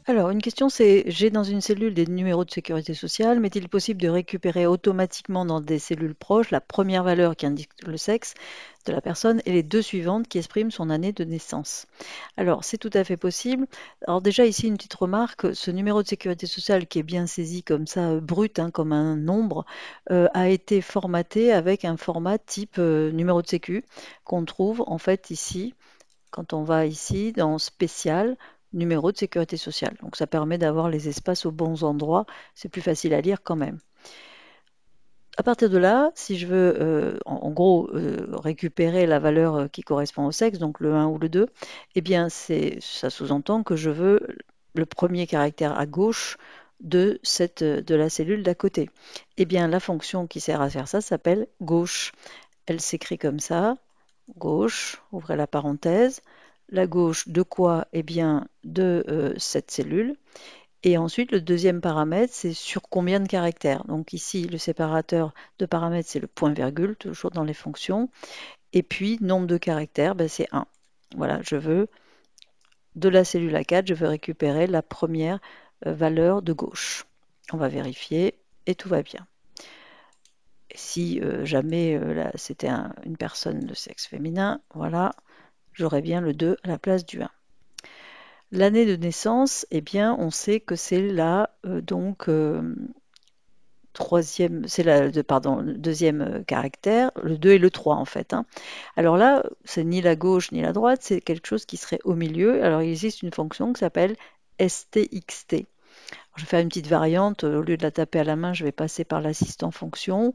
Alors, une question, c'est, j'ai dans une cellule des numéros de sécurité sociale, mais est-il possible de récupérer automatiquement dans des cellules proches la première valeur qui indique le sexe de la personne et les deux suivantes qui expriment son année de naissance? Alors, c'est tout à fait possible. Alors déjà, ici, une petite remarque, ce numéro de sécurité sociale qui est bien saisi comme ça, brut, hein, comme un nombre, a été formaté avec un format type numéro de sécu qu'on trouve en fait ici quand on va ici dans spécial, numéro de sécurité sociale. Donc ça permet d'avoir les espaces aux bons endroits. C'est plus facile à lire quand même. À partir de là, si je veux en gros récupérer la valeur qui correspond au sexe, donc le 1 ou le 2, eh bien ça sous-entend que je veux le premier caractère à gauche de la cellule d'à côté. Eh bien la fonction qui sert à faire ça s'appelle gauche. Elle s'écrit comme ça, gauche, ouvrez la parenthèse. La gauche de quoi? Eh bien, de cette cellule. Et ensuite, le deuxième paramètre, c'est sur combien de caractères. Donc ici, le séparateur de paramètres, c'est le point-virgule, toujours dans les fonctions. Et puis, nombre de caractères, ben, c'est 1. Voilà, je veux, de la cellule A4, je veux récupérer la première valeur de gauche. On va vérifier et tout va bien. Si jamais c'était une personne de sexe féminin, voilà, j'aurais bien le 2 à la place du 1. L'année de naissance, eh bien, on sait que c'est la troisième, c'est pardon, le deuxième caractère, le 2 et le 3 en fait, hein. Alors là, c'est ni la gauche ni la droite, c'est quelque chose qui serait au milieu. Alors il existe une fonction qui s'appelle stxt. Je vais faire une petite variante, au lieu de la taper à la main, je vais passer par l'assistant fonction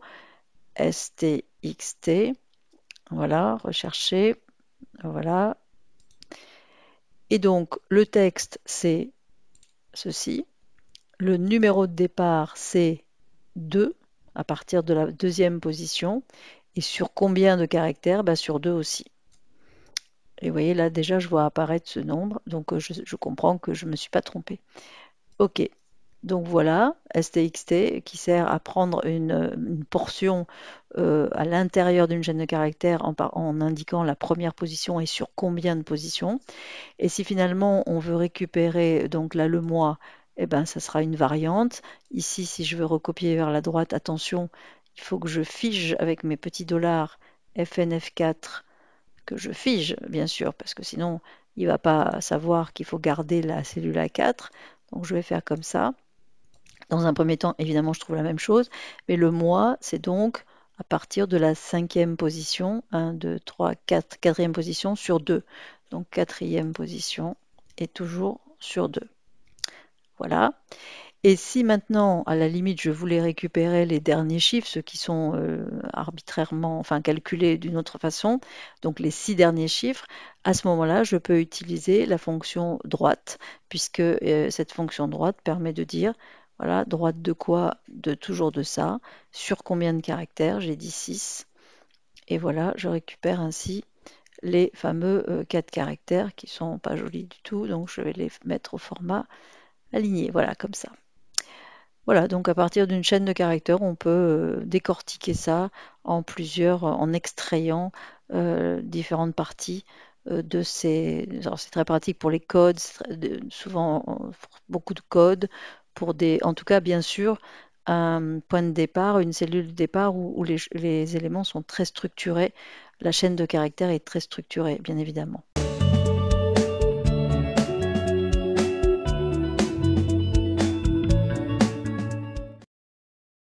stxt. Voilà, rechercher, voilà. Et donc le texte, c'est ceci. Le numéro de départ, c'est 2 à partir de la deuxième position. Et sur combien de caractères? Bah, sur 2 aussi. Et vous voyez, là, déjà, je vois apparaître ce nombre. Donc, je comprends que je ne me suis pas trompée. OK. Donc voilà, STXT qui sert à prendre une portion à l'intérieur d'une chaîne de caractères en indiquant la première position et sur combien de positions. Et si finalement on veut récupérer donc là le mois, eh ben ça sera une variante. Ici, si je veux recopier vers la droite, attention, il faut que je fige avec mes petits dollars FNF4, que je fige bien sûr, parce que sinon il ne va pas savoir qu'il faut garder la cellule A4. Donc je vais faire comme ça. Dans un premier temps, évidemment, je trouve la même chose, mais le mois, c'est donc à partir de la cinquième position, 1, 2, 3, 4, quatrième position sur 2. Donc quatrième position et toujours sur 2. Voilà. Et si maintenant, à la limite, je voulais récupérer les derniers chiffres, ceux qui sont arbitrairement, enfin calculés d'une autre façon, donc les 6 derniers chiffres, à ce moment-là, je peux utiliser la fonction droite, puisque cette fonction droite permet de dire, voilà, droite de quoi? De toujours de ça. Sur combien de caractères? J'ai dit 6. Et voilà, je récupère ainsi les fameux 4 caractères qui sont pas jolis du tout, donc je vais les mettre au format aligné, voilà, comme ça. Voilà, donc à partir d'une chaîne de caractères, on peut décortiquer ça en extrayant différentes parties de ces. Alors c'est très pratique pour les codes, souvent beaucoup de codes pour des. En tout cas, bien sûr, un point de départ, une cellule de départ où les éléments sont très structurés. La chaîne de caractères est très structurée, bien évidemment.